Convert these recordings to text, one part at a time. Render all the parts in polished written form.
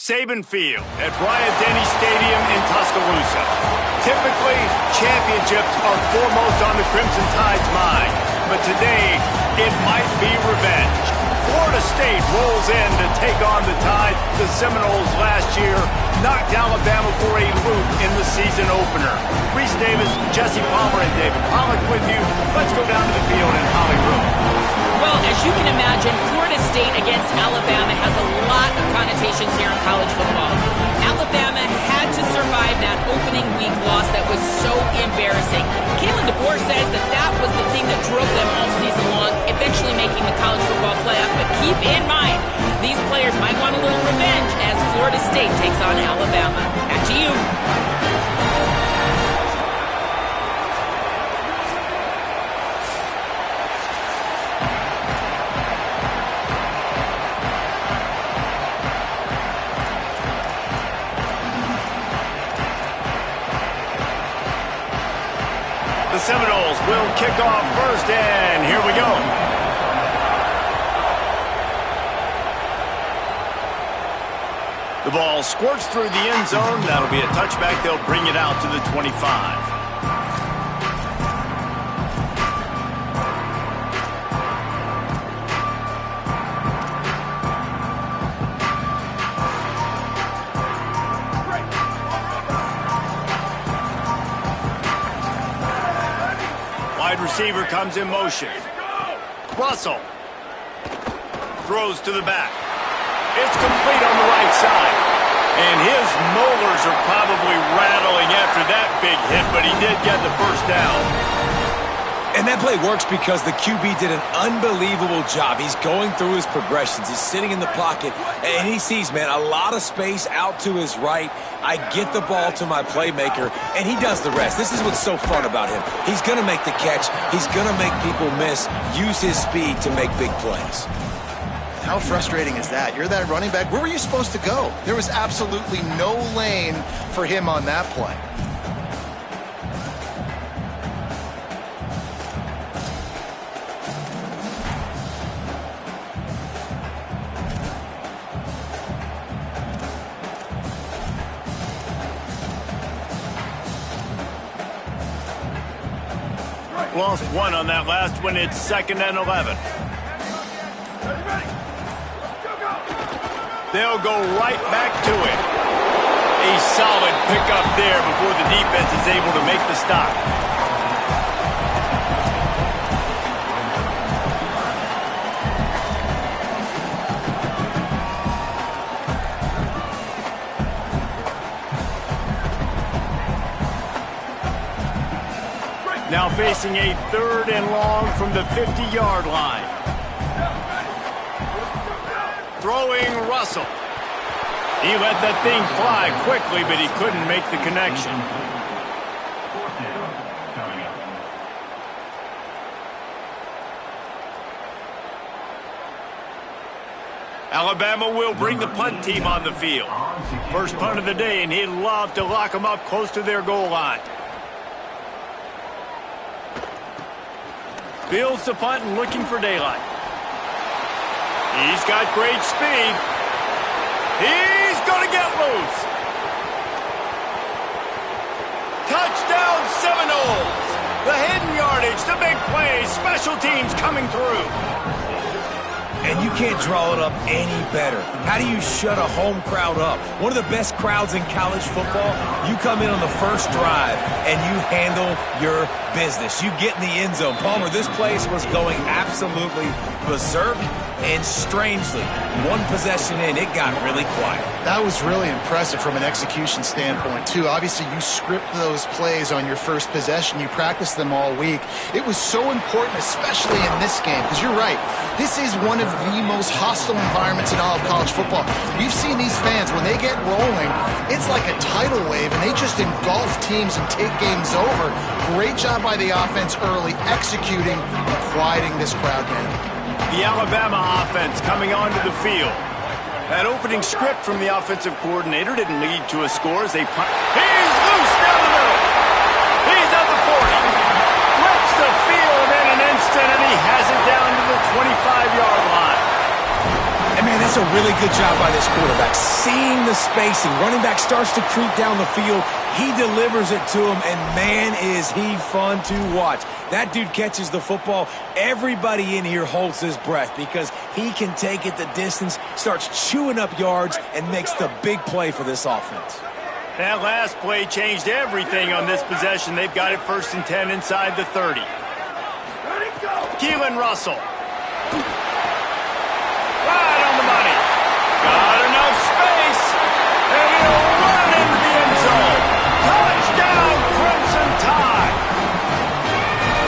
Saban Field at Bryant-Denny Stadium in Tuscaloosa. Typically, championships are foremost on the Crimson Tide's mind, but today it might be revenge. Florida State rolls in to take on the Tide. The Seminoles last year knocked Alabama for a loop in the season opener. Reese Davis, Jesse Palmer, and David Pollack with you. Let's go down to the field in Hollywood. Well, as you can imagine, Florida State against Alabama has a lot of connotations here in college football. Alabama had to survive that opening week loss that was so embarrassing. Kalen DeBoer says that was the thing that drove them all season long, eventually making the college football playoff. But keep in mind, these players might want a little revenge as Florida State takes on Alabama. Back to you. The Seminoles will kick off first, and here we go. The ball squirts through the end zone. That'll be a touchback. They'll bring it out to the 25. Wide receiver comes in motion. Russell throws to the back. It's complete on the right side. And his molars are probably rattling after that big hit, but he did get the first down. And that play works because the QB did an unbelievable job. He's going through his progressions. He's sitting in the pocket, and he sees, man, a lot of space out to his right. I get the ball to my playmaker, and he does the rest. This is what's so fun about him. He's going to make the catch. He's going to make people miss, use his speed to make big plays. How frustrating is that? You're that running back. Where were you supposed to go? There was absolutely no lane for him on that play. Lost one on that last one. It's 2nd and 11. They'll go right back to it. A solid pickup there before the defense is able to make the stop. Now facing a 3rd and long from the 50-yard line. Throwing Russell. He let that thing fly quickly, but he couldn't make the connection. Alabama will bring the punt team on the field. First punt of the day, and he'd love to lock them up close to their goal line. Fields the punt and looking for daylight. He's got great speed. He's going to get loose. Touchdown Seminoles. The hidden yardage, the big play, special teams coming through. And you can't draw it up any better. How do you shut a home crowd up? One of the best crowds in college football. You come in on the first drive and you handle your business. You get in the end zone. Palmer, this place was going absolutely berserk, and strangely, one possession in, it got really quiet. That was really impressive from an execution standpoint, too. Obviously, you script those plays on your first possession. You practice them all week. It was so important, especially in this game, because you're right. This is one of the most hostile environments in all of college football. We've seen these fans, when they get rolling, it's like a tidal wave, and they just engulf teams and take games over. Great job by the offense early, executing and quieting this crowd down. The Alabama offense coming onto the field. That opening script from the offensive coordinator didn't lead to a score as they punt. He's loose down the middle. He's at the 40. Flips the field in an instant, and he has it down to the 25-yard line. And Man, that's a really good job by this quarterback. Seeing the spacing, running back starts to creep down the field. He delivers it to him, and man, is he fun to watch. That dude catches the football. Everybody in here holds his breath because he can take it the distance, starts chewing up yards, and makes the big play for this offense. That last play changed everything on this possession. They've got it 1st and 10 inside the 30. Keelan Russell. Right on the money. Got enough space. And he'll run into the end zone. Touchdown, Crimson Tide.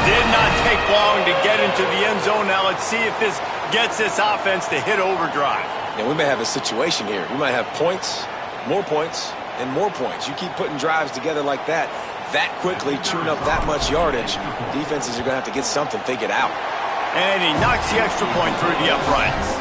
Did not take long to get into the end zone. Now let's see if this gets this offense to hit overdrive. Yeah, we may have a situation here. We might have points, and more points. You keep putting drives together like that quickly, chewing up that much yardage, defenses are going to have to get something figured out. And he knocks the extra point through the uprights.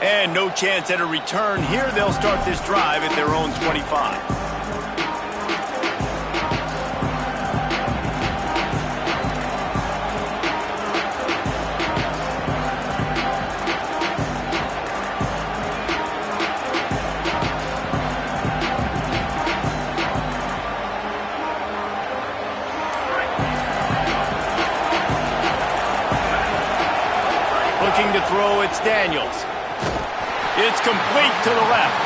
And no chance at a return here. They'll start this drive at their own 25. Looking to throw, it's Daniels. It's complete to the left.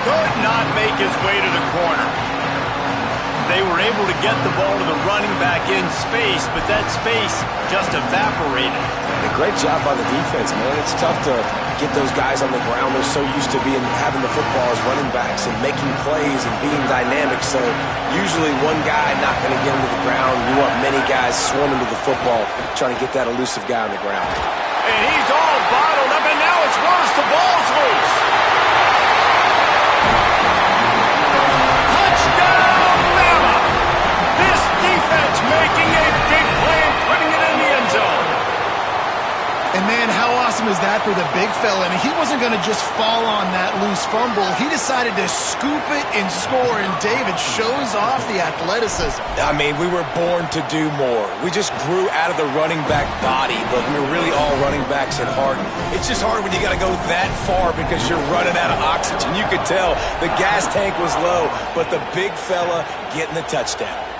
Could not make his way to the corner. They were able to get the ball to the running back in space, but that space just evaporated. And a great job by the defense, man. It's tough to get those guys on the ground. They're so used to having the football as running backs and making plays and being dynamic. So usually one guy not going to get him to the ground. You want many guys swarming to the football, trying to get that elusive guy on the ground. And he's all bottled up, and now it's worse. The ball's loose. Touchdown, Bama! This defense making a big play and putting it in the end zone. And man, how awesome is that for the big fella? I mean, he wasn't going to just fall on that loose fumble. He decided to scoop it and score, and David shows off the athleticism. I mean, we were born to do more. We just grew out of the running back body, but we were really all running backs at heart. It's just hard when you got to go that far because you're running out of oxygen. You could tell the gas tank was low, but the big fella getting the touchdown.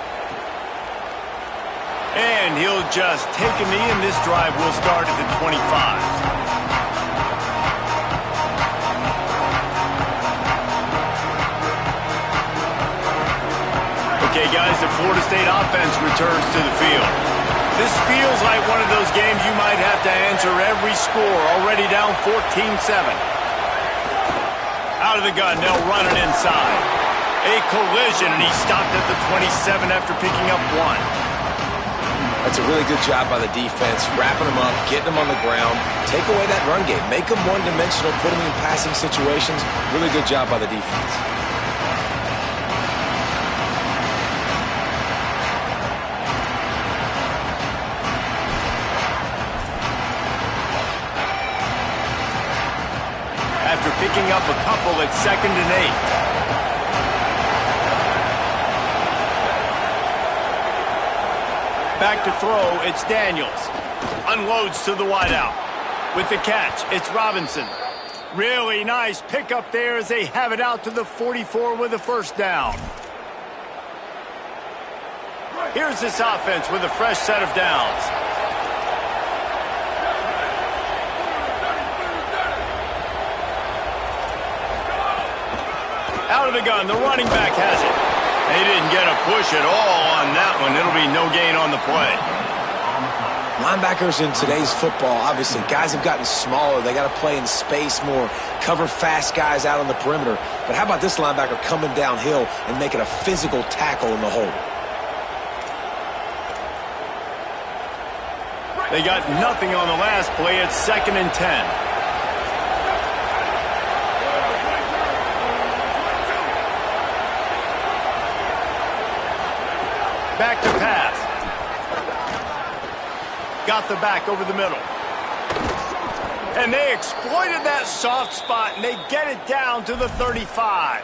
And he'll just take a knee, and this drive will start at the 25. Okay, guys, the Florida State offense returns to the field. This feels like one of those games you might have to answer every score. Already down 14-7. Out of the gun, they'll run it inside. A collision, and he stopped at the 27 after picking up 1. That's a really good job by the defense, wrapping them up, getting them on the ground, take away that run game, make them one-dimensional, put them in passing situations. Really good job by the defense. After picking up a couple, it's 2nd and 8. Back to throw, it's Daniels. Unloads to the wideout. With the catch, it's Robinson. Really nice pickup there as they have it out to the 44 with a 1st down. Here's this offense with a fresh set of downs. Out of the gun, the running back has it. They didn't get a push at all on that one. It'll be no gain on the play. Linebackers in today's football, obviously, guys have gotten smaller. They got to play in space more, cover fast guys out on the perimeter. But how about this linebacker coming downhill and making a physical tackle in the hole? They got nothing on the last play. It's 2nd and 10. Back to pass. got the back over the middle. And they exploited that soft spot, and they get it down to the 35.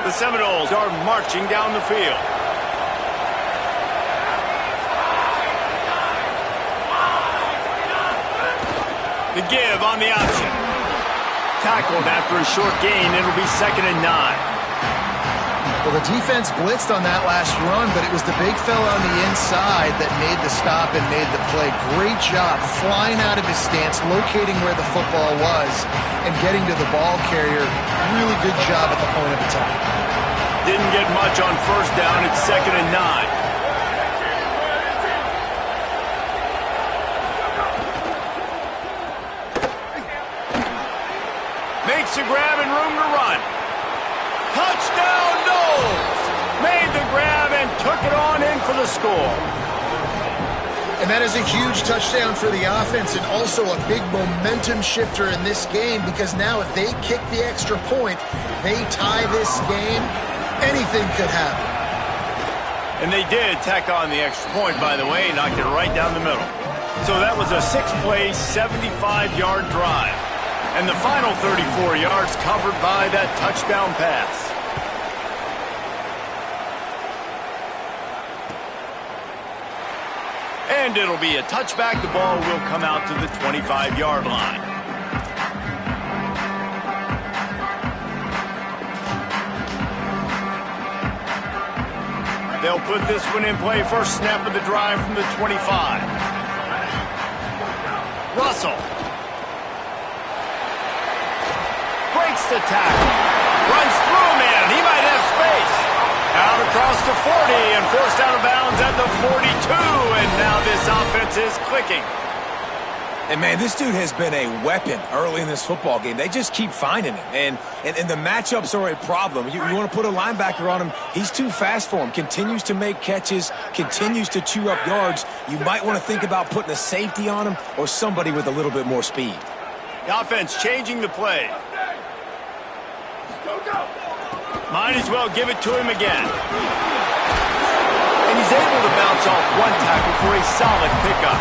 The Seminoles are marching down the field. The give on the option. Tackled after a short gain. It'll be 2nd and 9. Well, the defense blitzed on that last run, but it was the big fella on the inside that made the stop and made the play. Great job flying out of his stance, locating where the football was, and getting to the ball carrier. Really good job at the point of attack. Didn't get much on 1st down. It's 2nd and 9. Makes a grab and room to run. Touchdown, Noles! Made the grab and took it on in for the score. And that is a huge touchdown for the offense and also a big momentum shifter in this game, because now if they kick the extra point, they tie this game, anything could happen. And they did tack on the extra point, by the way, knocked it right down the middle. So that was a 6-play, 75-yard drive. And the final 34 yards covered by that touchdown pass. And it'll be a touchback. The ball will come out to the 25-yard line. They'll put this one in play. First snap of the drive from the 25. Russell. Breaks the tackle. Runs through a man. He might have space. Out across the 40 and forced out of bounds at the 42. And now this offense is clicking. And, man, this dude has been a weapon early in this football game. They just keep finding him. And the matchups are a problem. You want to put a linebacker on him, he's too fast for him. Continues to make catches, continues to chew up yards. You might want to think about putting a safety on him or somebody with a little bit more speed. The offense changing the play. Might as well give it to him again. And he's able to bounce off one tackle for a solid pickup.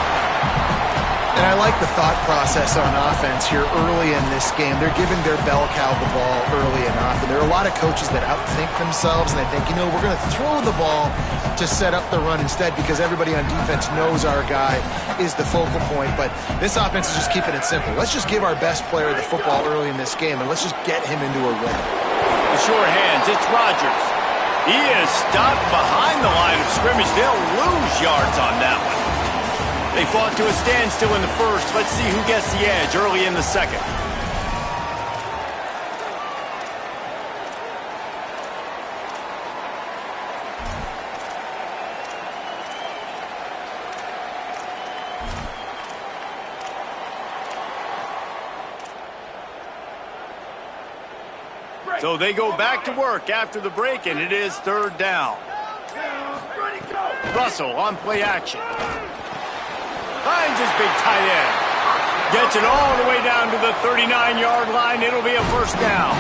And I like the thought process on offense here early in this game. They're giving their bell cow the ball early enough. And there are a lot of coaches that outthink themselves, and they think, you know, we're going to throw the ball to set up the run instead because everybody on defense knows our guy is the focal point. But this offense is just keeping it simple. Let's just give our best player the football early in this game, and let's just get him into a rhythm. The sure hands, it's Rodgers. He is stopped behind the line of scrimmage. They'll lose yards on that one. They fought to a standstill in the first. Let's see who gets the edge early in the second. So they go back to work after the break, and it is 3rd down. Russell on play action. Finds his big tight end. Gets it all the way down to the 39-yard line. It'll be a 1st down.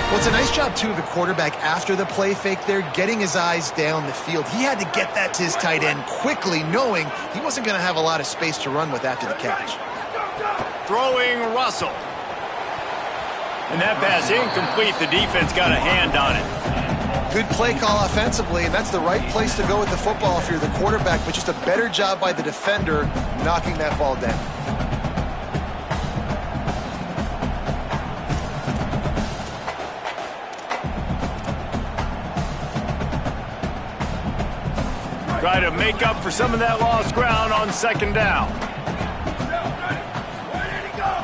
Well, it's a nice job, too, of the quarterback after the play fake there, getting his eyes down the field. He had to get that to his tight end quickly, knowing he wasn't going to have a lot of space to run with after the catch. Throwing Russell. And that pass incomplete. The defense got a hand on it. Good play call offensively, and that's the right place to go with the football if you're the quarterback, but just a better job by the defender knocking that ball down. Try to make up for some of that lost ground on 2nd down.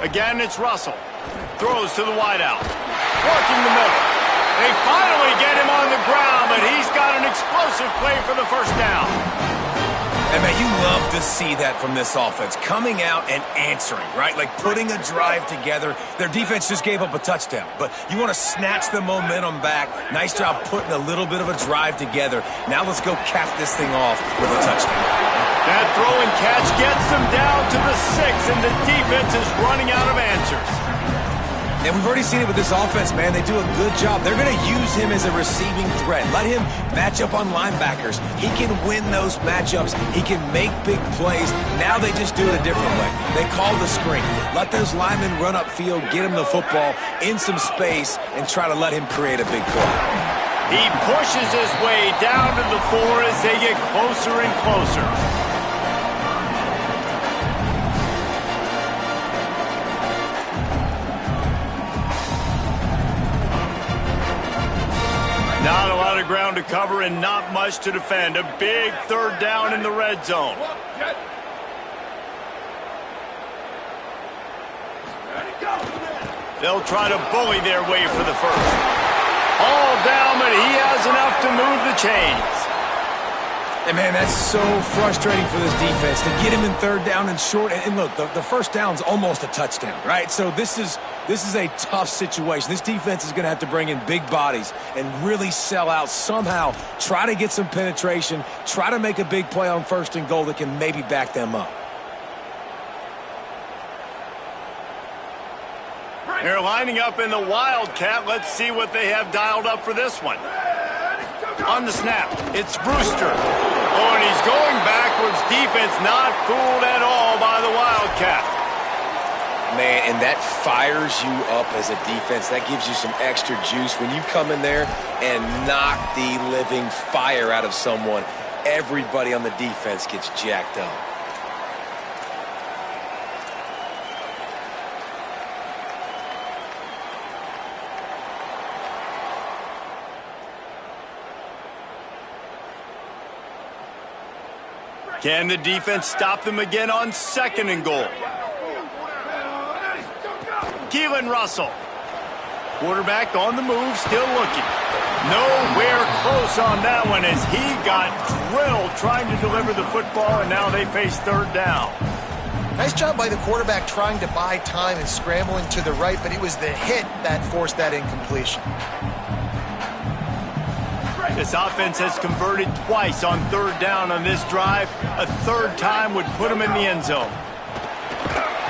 Again, it's Russell. Throws to the wideout. Working the middle. They finally get him on the ground, but he's got an explosive play for the 1st down. And, man, you love to see that from this offense. Coming out and answering, right? Like putting a drive together. Their defense just gave up a touchdown, but you want to snatch the momentum back. Nice job putting a little bit of a drive together. Now let's go cap this thing off with a touchdown. That throw and catch gets them down to the 6, and the defense is running out of answers. And we've already seen it with this offense, man. They do a good job. They're going to use him as a receiving threat. Let him match up on linebackers. He can win those matchups. He can make big plays. Now they just do it a different way. They call the screen. Let those linemen run upfield, get him the football in some space, and try to let him create a big play. He pushes his way down to the 4 as they get closer and closer. Not a lot of ground to cover and not much to defend. A big 3rd down in the red zone. They'll try to bully their way for the first. All down, but he has enough to move the chains. And, man, that's so frustrating for this defense to get him in 3rd down and short. And look, the first down's almost a touchdown, right? So this is a tough situation. This defense is going to have to bring in big bodies and really sell out somehow, try to get some penetration, try to make a big play on 1st and goal that can maybe back them up. They're lining up in the Wildcat. Let's see what they have dialed up for this one. On the snap, it's Brewster. Oh, and he's going backwards. Defense not fooled at all by the Wildcat. Man, and that fires you up as a defense. That gives you some extra juice. When you come in there and knock the living fire out of someone, everybody on the defense gets jacked up. Can the defense stop them again on 2nd and goal? Keelan Russell. Quarterback on the move, still looking. Nowhere close on that one as he got drilled trying to deliver the football, and now they face 3rd down. Nice job by the quarterback trying to buy time and scrambling to the right, but it was the hit that forced that incompletion. This offense has converted twice on 3rd down on this drive. A 3rd time would put him in the end zone.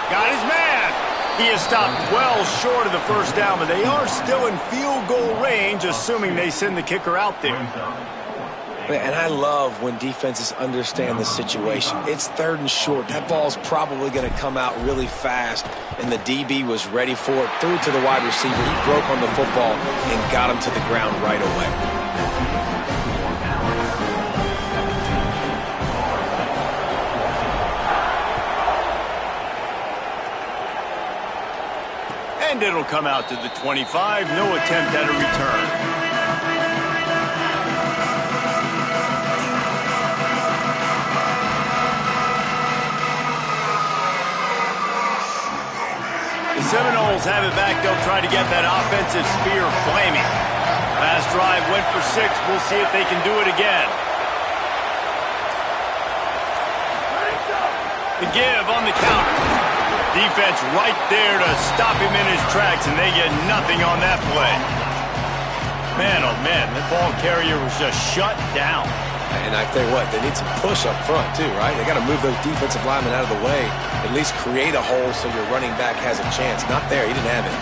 Got his man. He is stopped well short of the 1st down, but they are still in field goal range, assuming they send the kicker out there. And I love when defenses understand the situation. It's 3rd and short. That ball's probably going to come out really fast, and the DB was ready for it. Threw it to the wide receiver. He broke on the football and got him to the ground right away. And it'll come out to the 25. No attempt at a return. The Seminoles have it back. They'll try to get that offensive spear flaming. Last drive went for 6. We'll see if they can do it again. The give on the counter. Defense right there to stop him in his tracks, and they get nothing on that play. Man, oh man, the ball carrier was just shut down. And I tell you what, they need some push up front too, right? They got to move those defensive linemen out of the way, at least create a hole so your running back has a chance. Not there, he didn't have it.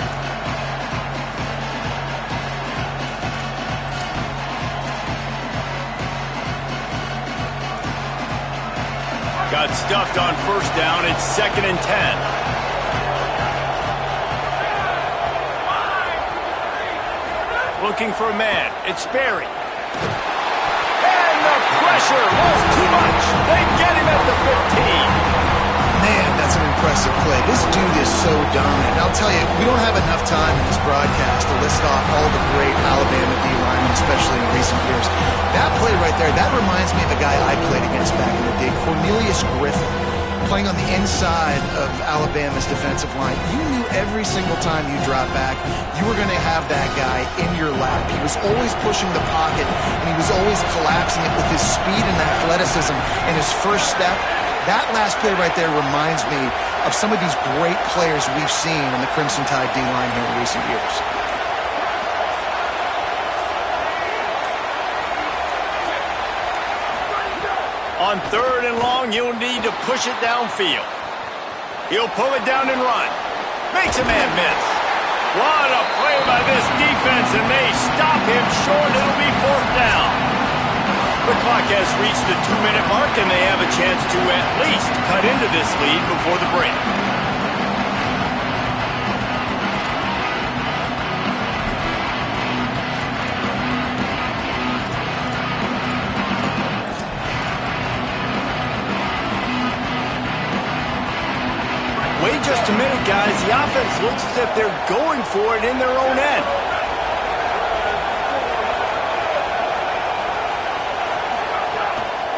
Got stuffed on 1st down. It's 2nd and 10. Looking for a man. It's Sperry. And the pressure was too much. They get him at the 15. Man, that's an impressive play. This dude is so dominant. I'll tell you, we don't have enough time in this broadcast to list off all the great Alabama D-linemen, especially in recent years. That play right there, that reminds me of a guy I played against back in the day, Cornelius Griffin, playing on the inside of Alabama's defensive line. You knew every single time you dropped back, you were going to have that guy in your lap. He was always pushing the pocket, and he was always collapsing it with his speed and athleticism and his first step. That last play right there reminds me of some of these great players we've seen on the Crimson Tide D-line here in recent years. On 3rd and long, you'll need to push it downfield. He'll pull it down and run. Makes a man miss. What a play by this defense, and they stop him short. It'll be 4th down. The clock has reached the 2-minute mark, and they have a chance to at least cut into this lead before the break. Wait just a minute, guys. The offense looks as if they're going for it in their own end.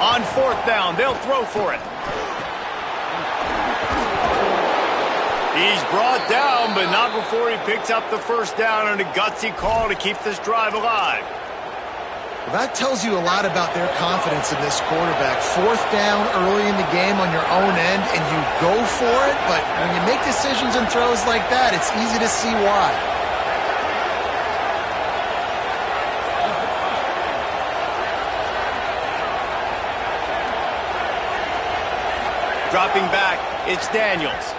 On 4th down, they'll throw for it. He's brought down, but not before he picks up the 1st down and a gutsy call to keep this drive alive. Well, that tells you a lot about their confidence in this quarterback. 4th down early in the game on your own end, and you go for it, but when you make decisions and throws like that, it's easy to see why. Dropping back, it's Daniels.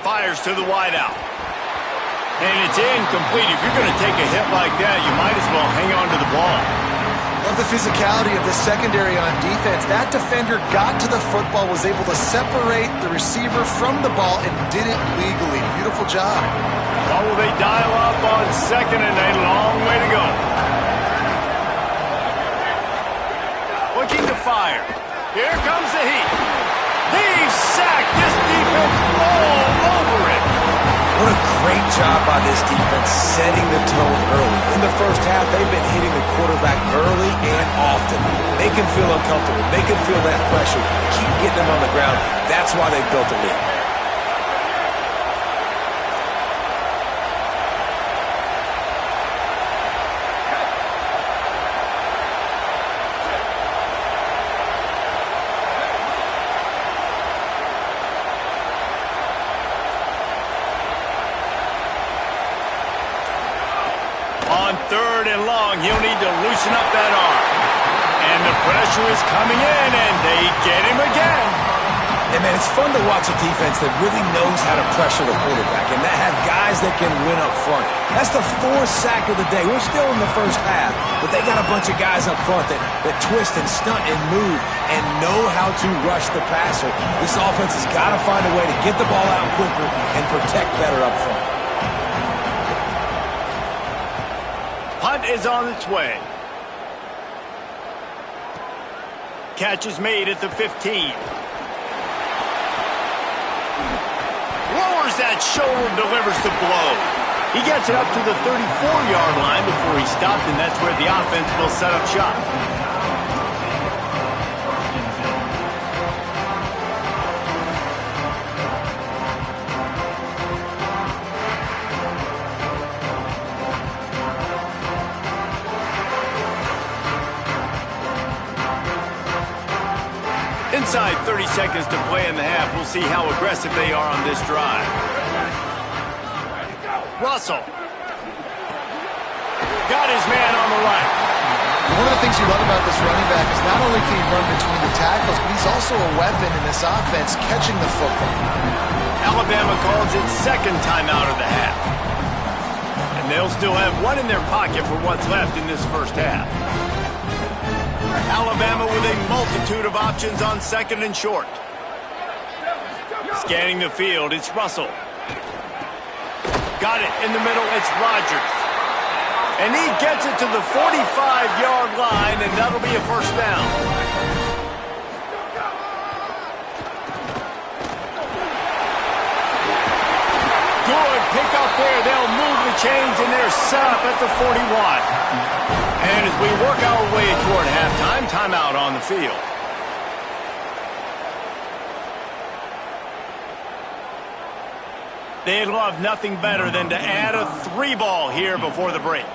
Fires to the wideout. And it's incomplete. If you're going to take a hit like that, you might as well hang on to the ball. Love the physicality of the secondary on defense. That defender got to the football, was able to separate the receiver from the ball, and did it legally. Beautiful job. Oh, will they dial up on 2nd and a long way to go. Looking to fire. Here comes the heat. He's sacked. This defense all over it. What a great job by this defense setting the tone early. In the first half, they've been hitting the quarterback early and often. Make him feel uncomfortable. Make him feel that pressure. Keep getting him on the ground. That's why they built the lead. On 3rd and long, he'll need to loosen up that arm. And the pressure is coming in, and they get him again. Yeah, man, it's fun to watch a defense that really knows how to pressure the quarterback and that have guys that can win up front. That's the 4th sack of the day. We're still in the first half, but they got a bunch of guys up front that twist and stunt and move and know how to rush the passer. This offense has got to find a way to get the ball out quicker and protect better up front. Punt is on its way. Catch is made at the 15. Lowers that shoulder, delivers the blow. He gets it up to the 34-yard line before he stopped, and that's where the offense will set up shop. Inside 30 seconds to play in the half. We'll see how aggressive they are on this drive. Russell. Got his man on the right. One of the things you love about this running back is not only can he run between the tackles, but he's also a weapon in this offense catching the football. Alabama calls it 2nd timeout of the half. And they'll still have one in their pocket for what's left in this first half. Alabama with a multitude of options on 2nd and short. Scanning the field, it's Russell. Got it in the middle, it's Rodgers. And he gets it to the 45-yard line, and that'll be a 1st down. Good pick up there. They'll move the chains, and they're set up at the 41. And as we work our way toward halftime, timeout on the field. They'd love nothing better than to add a 3-ball here before the break.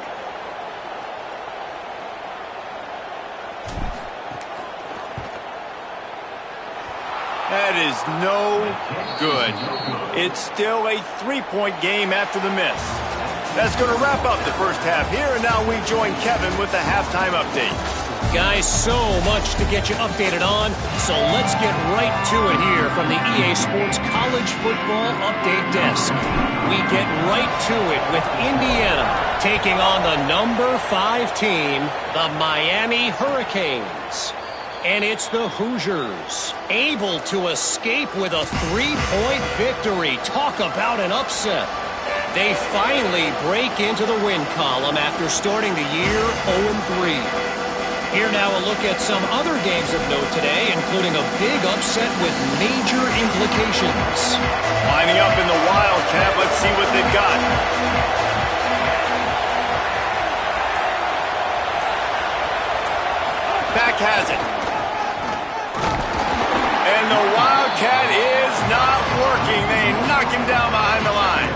That is no good. It's still a 3-point game after the miss. That's going to wrap up the first half here, and now we join Kevin with the halftime update. Guys, so much to get you updated on, so let's get right to it here from the EA Sports College Football Update Desk. We get right to it with Indiana taking on the number 5 team, the Miami Hurricanes. And it's the Hoosiers, able to escape with a 3-point victory. Talk about an upset. They finally break into the win column after starting the year 0-3. Here now a look at some other games of note today, including a big upset with major implications. Lining up in the Wildcat, let's see what they've got. Back has it. And the Wildcat is not working. They knock him down behind the line.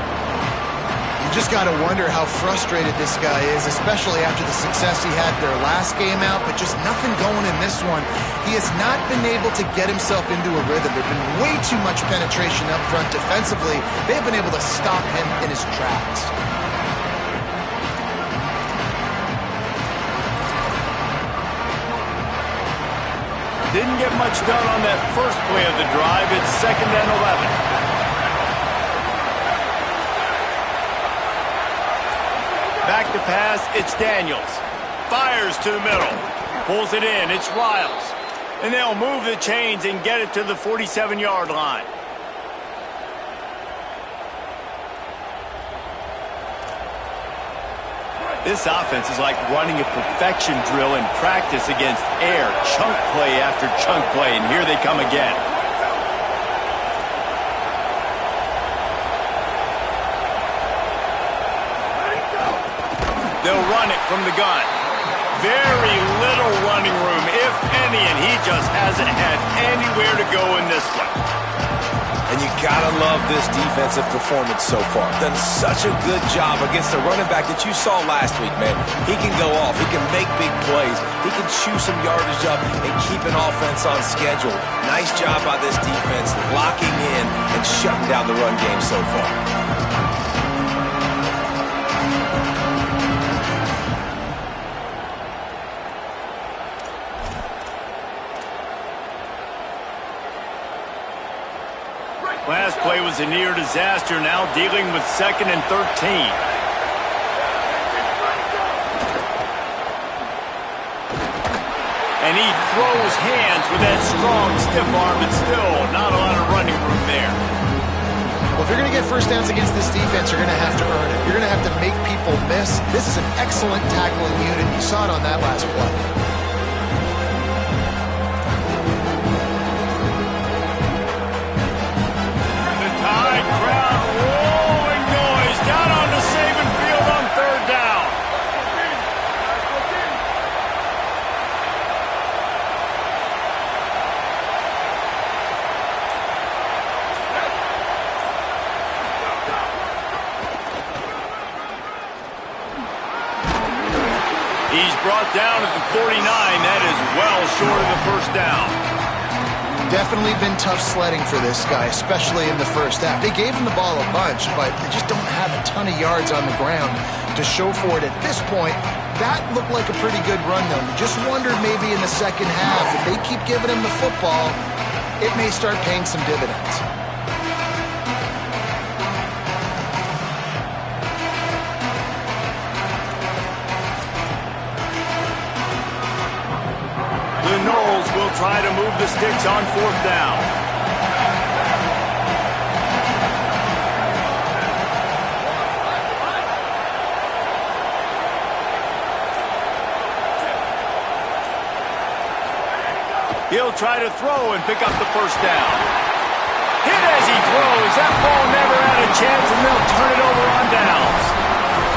You just got to wonder how frustrated this guy is, especially after the success he had their last game out, but just nothing going in this one. He has not been able to get himself into a rhythm. There's been way too much penetration up front defensively. They've been able to stop him in his tracks. Didn't get much done on that first play of the drive. It's 2nd and 11. Back to pass, it's Daniels. Fires to the middle. Pulls it in, it's Riles. And they'll move the chains and get it to the 47-yard line. This offense is like running a perfection drill in practice against air. Chunk play after chunk play, and here they come again. They'll run it from the gun. Very little running room, if any, and he just hasn't had anywhere to go in this one. And you gotta love this defensive performance so far. Done such a good job against the running back that you saw last week, man. He can go off. He can make big plays. He can chew some yardage up and keep an offense on schedule. Nice job by this defense locking in and shutting down the run game so far. Last play was a near disaster, now dealing with 2nd and 13. And he throws hands with that strong, stiff arm, but still not a lot of running room there. Well, if you're going to get first downs against this defense, you're going to have to earn it. You're going to have to make people miss. This is an excellent tackling unit. You saw it on that last play. Crowd rolling noise down on the Saban field on 3rd down. He's brought down at the 49. That is well short of the first down. Definitely been tough sledding for this guy, especially in the first half. They gave him the ball a bunch, but they just don't have a ton of yards on the ground to show for it at this point. That looked like a pretty good run, though. You just wondered maybe in the second half, if they keep giving him the football, it may start paying some dividends. The Noles will try to move the sticks on 4th down. He'll try to throw and pick up the first down. Hit as he throws. That ball never had a chance, and they'll turn it over on downs.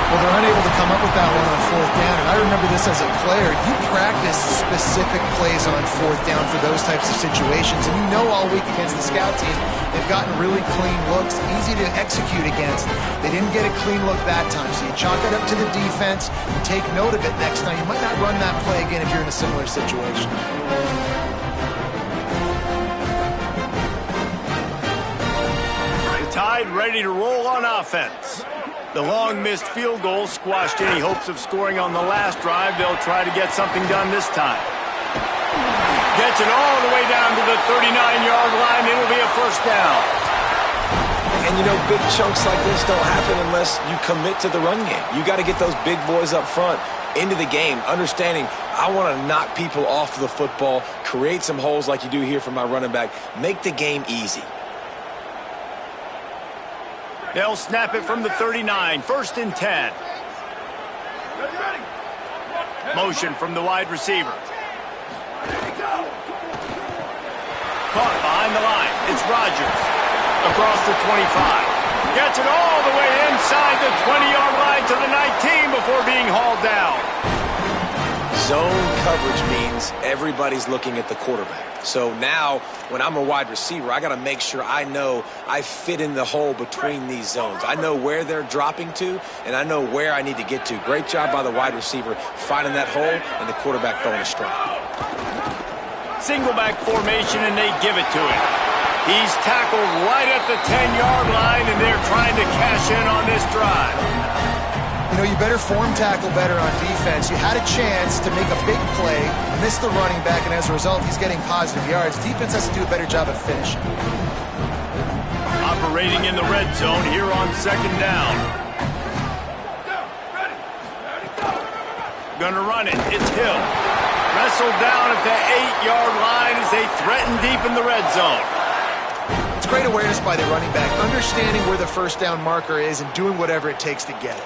Well, they're unable to come up with that one on 4th down, and I remember this as a player. You practice specific plays on 4th down for those types of situations, and you know all week against the scout team, they've gotten really clean looks, easy to execute against. They didn't get a clean look that time, so you chalk it up to the defense and take note of it next time. You might not run that play again if you're in a similar situation. The Tide ready to roll on offense. The long missed field goal squashed any hopes of scoring on the last drive. They'll try to get something done this time. Gets it all the way down to the 39-yard line. It'll be a first down. And, you know, big chunks like this don't happen unless you commit to the run game. You got to get those big boys up front into the game, understanding I want to knock people off the football, create some holes like you do here for my running back, make the game easy. They'll snap it from the 39, 1st and 10. Motion from the wide receiver. Caught behind the line. It's Rodgers. Across the 25. Gets it all the way inside the 20-yard line to the 19 before being hauled down. Zone coverage means everybody's looking at the quarterback. So now, when I'm a wide receiver, I got to make sure I know I fit in the hole between these zones. I know where they're dropping to, and I know where I need to get to. Great job by the wide receiver finding that hole, and the quarterback throwing a strike. Single back formation, and they give it to him. He's tackled right at the 10-yard line, and they're trying to cash in on this drive. You know, you better form tackle better on defense. You had a chance to make a big play, missed the running back, and as a result, he's getting positive yards. Defense has to do a better job of finishing. Operating in the red zone here on 2nd down. Gonna run it. It's Hill. Wrestled down at the 8-yard line as they threaten deep in the red zone. It's great awareness by the running back, understanding where the first down marker is and doing whatever it takes to get it.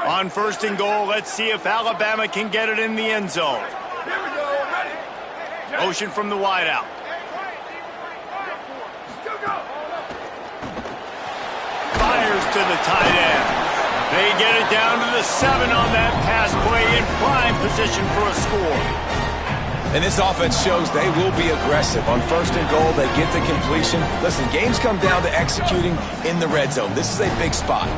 On 1st and goal, let's see if Alabama can get it in the end zone. Motion from the wideout. Fires to the tight end. They get it down to the 7 on that pass play in prime position for a score. And this offense shows they will be aggressive. On 1st and goal, they get the completion. Listen, games come down to executing in the red zone. This is a big spot.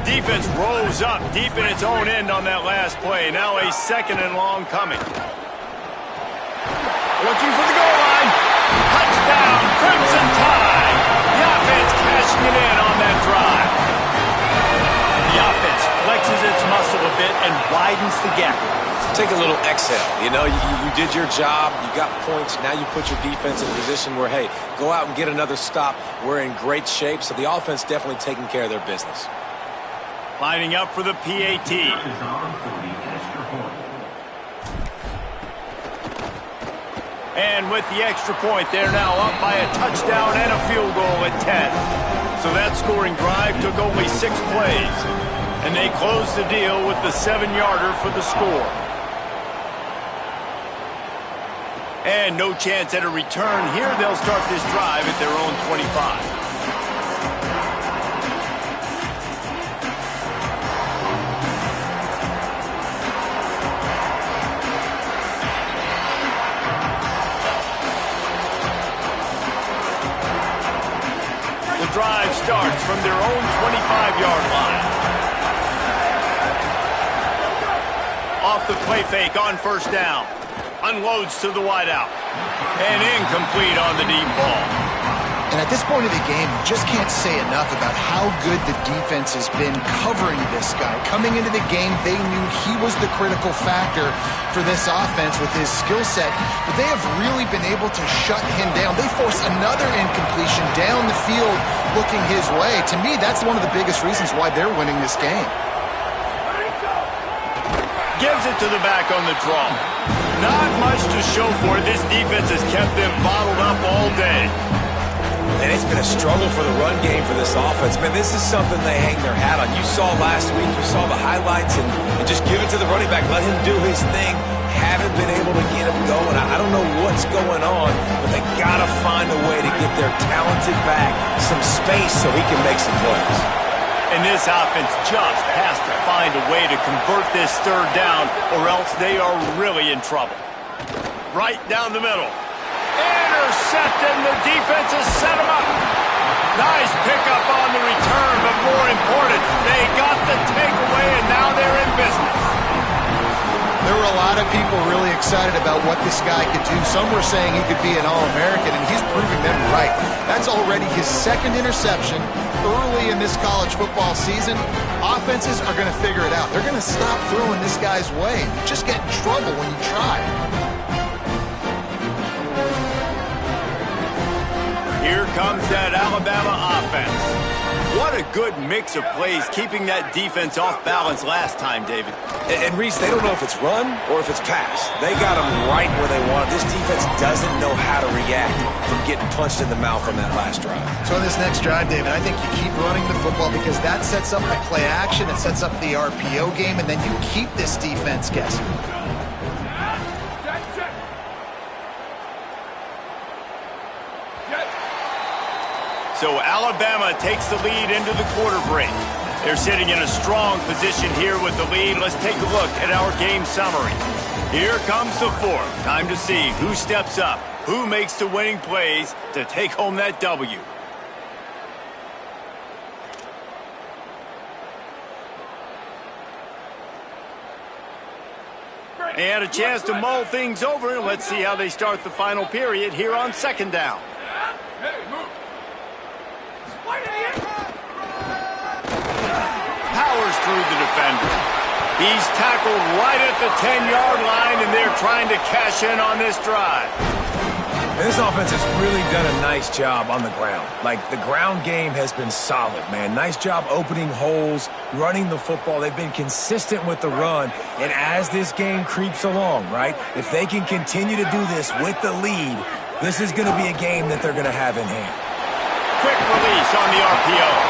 Defense rose up deep in its own end on that last play. Now a 2nd and long coming. Looking for the goal line. Touchdown, Crimson Tide. The offense cashing it in on that drive. The offense flexes its muscle a bit and widens the gap. Take a little exhale. You know, you did your job. You got points. Now you put your defense in a position where, hey, go out and get another stop. We're in great shape. So the offense definitely taking care of their business. Lining up for the PAT. And with the extra point, they're now up by a touchdown and a field goal at 10. So that scoring drive took only 6 plays. And they closed the deal with the 7-yarder for the score. And no chance at a return here. They'll start this drive at their own 25. The drive starts from their own 25-yard line. Off the play fake on 1st down. Unloads to the wideout. And incomplete on the deep ball. And at this point of the game, you just can't say enough about how good the defense has been covering this guy. Coming into the game, they knew he was the critical factor for this offense with his skill set. But they have really been able to shut him down. They force another incompletion down the field looking his way. To me, that's one of the biggest reasons why they're winning this game. Gives it to the back on the draw. Not much to show for it. This defense has kept them bottled up all day. And it's been a struggle for the run game for this offense. Man, this is something they hang their hat on. You saw last week, you saw the highlights, and just give it to the running back. Let him do his thing. Haven't been able to get him going. I don't know what's going on, but they got to find a way to get their talented back some space so he can make some plays. And this offense just has to find a way to convert this 3rd down, or else they are really in trouble. Right down the middle. Intercepted, and the defense has set him up. Nice pickup on the return, but more important, they got the takeaway, and now they're in business. lot of people really excited about what this guy could do. Some were saying he could be an All-American, and he's proving them right. That's already his second interception early in this college football season. Offenses are going to figure it out. They're going to stop throwing this guy's way. You just get in trouble when you try. Here comes that Alabama offense. What a good mix of plays, keeping that defense off balance last time, David. And Reese, they don't know if it's run or if it's pass. They got them right where they want it. This defense doesn't know how to react from getting punched in the mouth on that last drive. So on this next drive, David, I think you keep running the football because that sets up the play action, it sets up the RPO game, and then you keep this defense guessing. So Alabama takes the lead into the quarter break. They're sitting in a strong position here with the lead. Let's take a look at our game summary. Here comes the fourth. Time to see who steps up, who makes the winning plays to take home that W. And a chance to mull things over. Let's see how they start the final period here on second down. Powers through the defender. He's tackled right at the 10-yard line, and they're trying to cash in on this drive. And this offense has really done a nice job on the ground. Like, the ground game has been solid, man. Nice job opening holes, running the football. They've been consistent with the run. And as this game creeps along, right, if they can continue to do this with the lead, this is going to be a game that they're going to have in hand. Quick release on the RPO.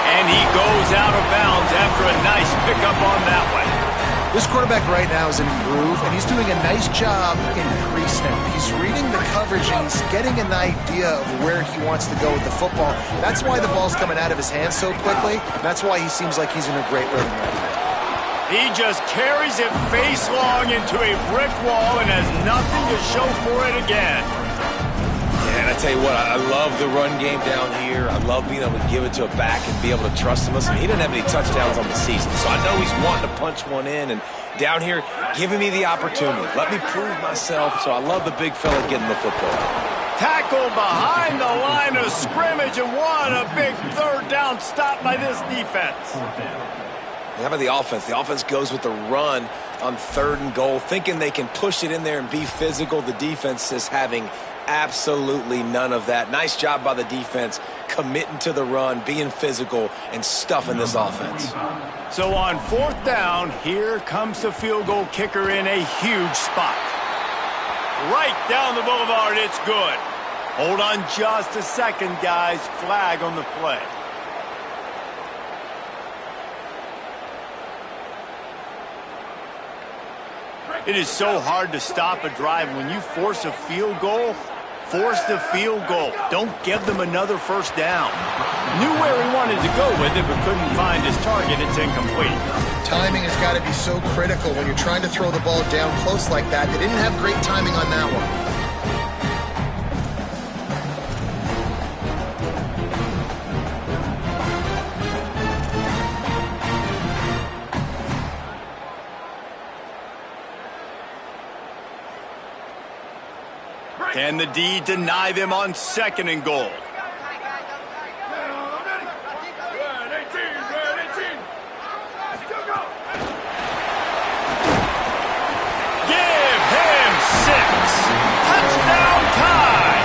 And he goes out of bounds after a nice pickup on that one. This quarterback right now is in a groove, and he's doing a nice job in pre-snap. He's reading the coverage, and he's getting an idea of where he wants to go with the football. That's why the ball's coming out of his hands so quickly. That's why he seems like he's in a great rhythm right now. He just carries it face long into a brick wall and has nothing to show for it again. And I tell you what, I love the run game down here. I love being able to give it to a back and be able to trust him. Listen, he didn't have any touchdowns on the season, so I know he's wanting to punch one in. And down here, giving me the opportunity. Let me prove myself, so I love the big fella getting the football. Tackled behind the line of scrimmage, and what a big third down stop by this defense. How about the offense? The offense goes with the run on 3rd and goal, thinking they can push it in there and be physical. The defense is having absolutely none of that. Nice job by the defense, committing to the run, being physical, and stuffing this offense. So on 4th down, here comes the field goal kicker in a huge spot. Right down the boulevard, it's good. Hold on just a second, guys. Flag on the play. It is so hard to stop a drive. When you force a field goal, force the field goal. Don't give them another first down. Knew where he wanted to go with it, but couldn't find his target. It's incomplete. Timing has got to be so critical when you're trying to throw the ball down close like that. They didn't have great timing on that one. Can the D deny them on 2nd and goal? Give him 6. Touchdown time.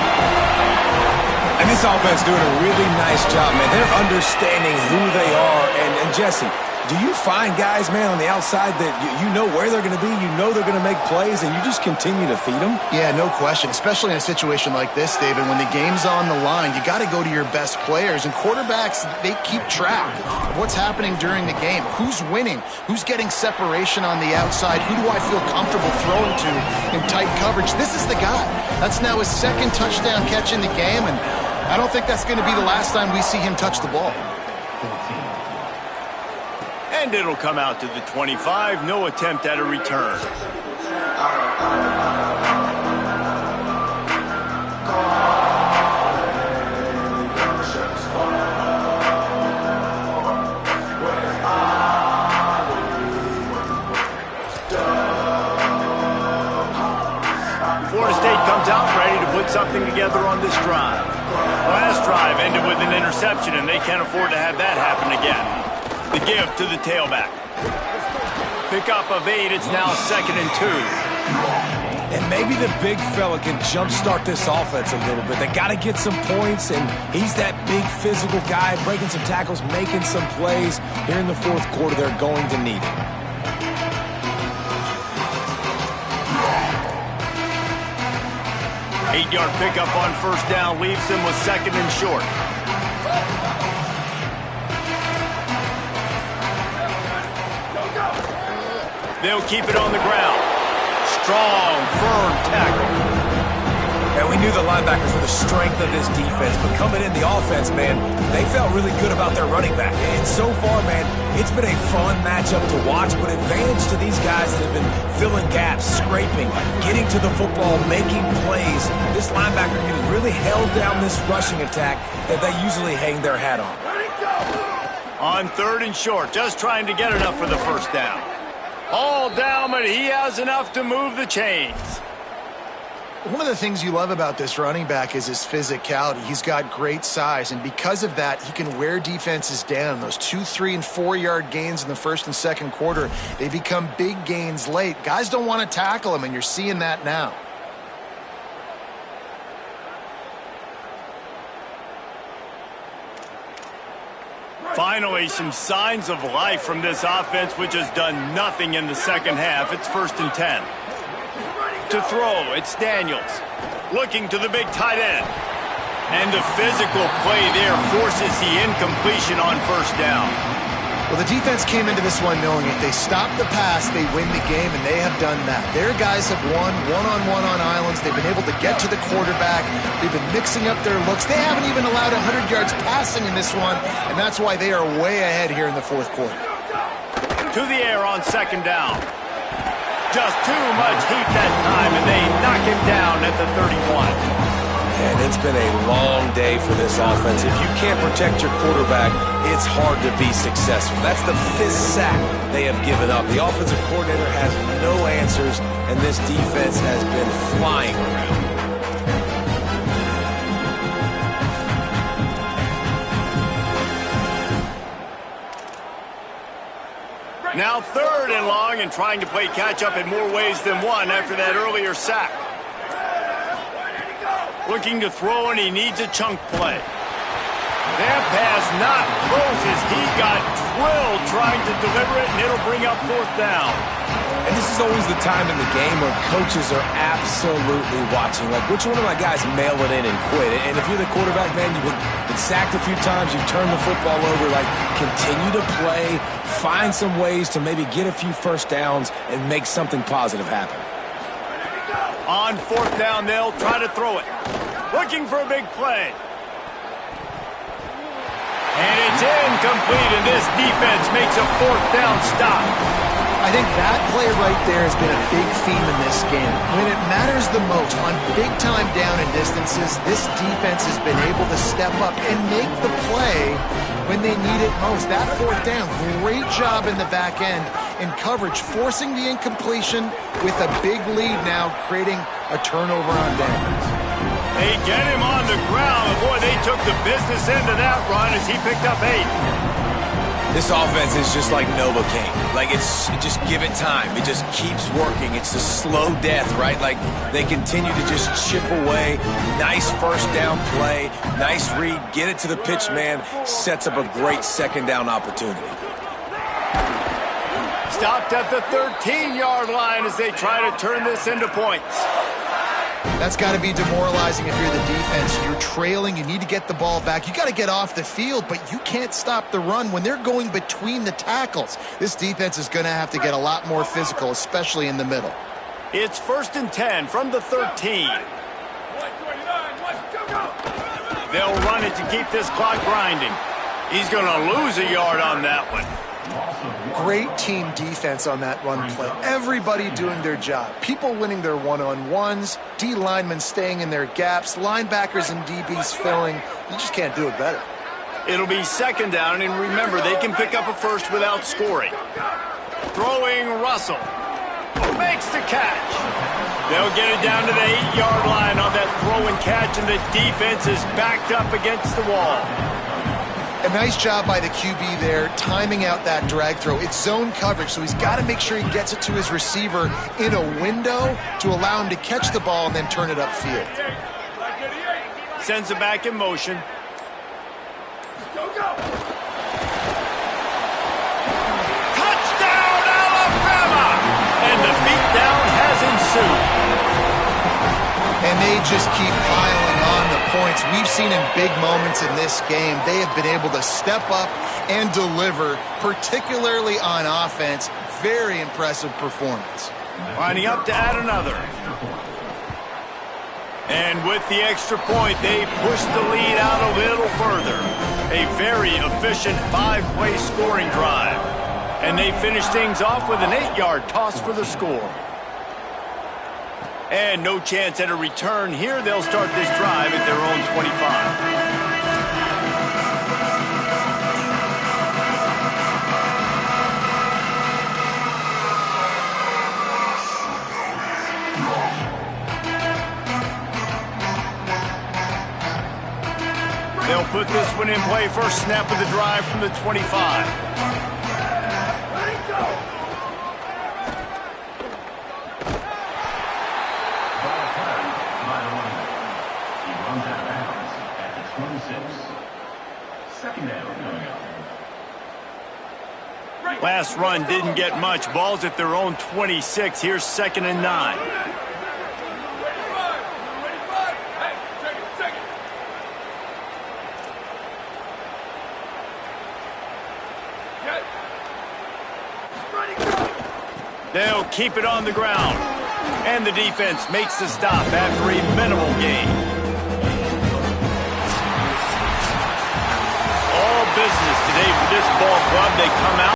And this offense doing a really nice job, man. They're understanding who they are. And Jesse, do you find guys, man, on the outside that you know where they're going to be, you know they're going to make plays, and you just continue to feed them? Yeah, no question, especially in a situation like this, David. When the game's on the line, you got to go to your best players. And quarterbacks, they keep track of what's happening during the game. Who's winning? Who's getting separation on the outside? Who do I feel comfortable throwing to in tight coverage? This is the guy. That's now his 2nd touchdown catch in the game, and I don't think that's going to be the last time we see him touch the ball. And it'll come out to the 25. No attempt at a return. something together on this drive. Last drive ended with an interception, and they can't afford to have that happen again. The give to the tailback. Pickup of 8, it's now 2nd and 2. And maybe the big fella can jumpstart this offense a little bit. They got to get some points, and he's that big physical guy, breaking some tackles, making some plays. Here in the fourth quarter, they're going to need it. Eight-yard pickup on first down leaves them with 2nd and short. They'll keep it on the ground. Strong, firm tackle. And we knew the linebackers were the strength of this defense, but coming in the offense, man, they felt really good about their running back. And so far, man, it's been a fun matchup to watch, but advantage to these guys that have been filling gaps, scraping, getting to the football, making plays. This linebacker has really held down this rushing attack that they usually hang their hat on. On 3rd and short, just trying to get enough for the first down. All down, but he has enough to move the chains. One of the things you love about this running back is his physicality. He's got great size, and because of that, he can wear defenses down. Those 2, 3, and 4-yard gains in the first and second quarter, they become big gains late. Guys don't want to tackle him, and you're seeing that now. Finally, some signs of life from this offense, which has done nothing in the second half. It's 1st and 10. To throw, it's Daniels. Looking to the big tight end. And the physical play there forces the incompletion on first down. Well, the defense came into this one knowing if they stop the pass, they win the game, and they have done that. Their guys have won one-on-one on islands. They've been able to get to the quarterback. They've been mixing up their looks. They haven't even allowed 100 yards passing in this one, and that's why they are way ahead here in the fourth quarter. To the air on 2nd down. Just too much heat that time, and they knock him down at the 31. And it's been a long day for this offense. If you can't protect your quarterback, it's hard to be successful. That's the 5th sack they have given up. The offensive coordinator has no answers, and this defense has been flying around. Now 3rd and long, and trying to play catch-up in more ways than one after that earlier sack. Looking to throw, and he needs a chunk play. That pass not close as he got drilled trying to deliver it, and it'll bring up 4th down. And this is always the time in the game where coaches are absolutely watching. Like, which one of my guys mail it in and quit? And if you're the quarterback, man, you've been sacked a few times, you've turned the football over. Like, continue to play, find some ways to maybe get a few first downs and make something positive happen. On 4th down, they'll try to throw it. Looking for a big play. And it's incomplete, and this defense makes a 4th down stop. I think that play right there has been a big theme in this game. When it matters the most, on big-time down and distances, this defense has been able to step up and make the play when they need it most. That 4th down, great job in the back end in coverage, forcing the incompletion with a big lead now, creating a turnover on downs. They get him on the ground. Boy, they took the business end of that run as he picked up 8. This offense is just like Novocaine. Like, just give it time. It just keeps working. It's a slow death, right? Like, they continue to just chip away. Nice first down play. Nice read. Get it to the pitch man. Sets up a great 2nd down opportunity. Stopped at the 13-yard line as they try to turn this into points. That's got to be demoralizing if you're the defense. You're trailing. You need to get the ball back. You got to get off the field, but you can't stop the run when they're going between the tackles. This defense is going to have to get a lot more physical, especially in the middle. It's 1st and 10 from the 13. They'll run it to keep this clock grinding. He's going to lose a yard on that one. Great team defense on that run play. Everybody doing their job. People winning their one-on-ones, D linemen staying in their gaps, linebackers and DBs filling. You just can't do it better. It'll be 2nd down, and remember, they can pick up a first without scoring. Throwing Russell. Makes the catch. They'll get it down to the 8-yard line on that throw and catch, and the defense is backed up against the wall. A nice job by the QB there, timing out that drag throw. It's zone coverage, so he's got to make sure he gets it to his receiver in a window to allow him to catch the ball and then turn it upfield. Sends it back in motion. Touchdown, Alabama! And the beatdown has ensued. And they just keep piling on the points. We've seen in big moments in this game, they have been able to step up and deliver, particularly on offense. Very impressive performance. Lining up to add another. And with the extra point, they push the lead out a little further. A very efficient 5-play scoring drive. And they finish things off with an 8-yard toss for the score. And no chance at a return here. They'll start this drive at their own 25. They'll put this one in play. First snap of the drive from the 25. Last run didn't get much. Ball's at their own 26. Here's 2nd and 9. They'll keep it on the ground. And the defense makes the stop after a minimal gain. All business today for this ball club. They come out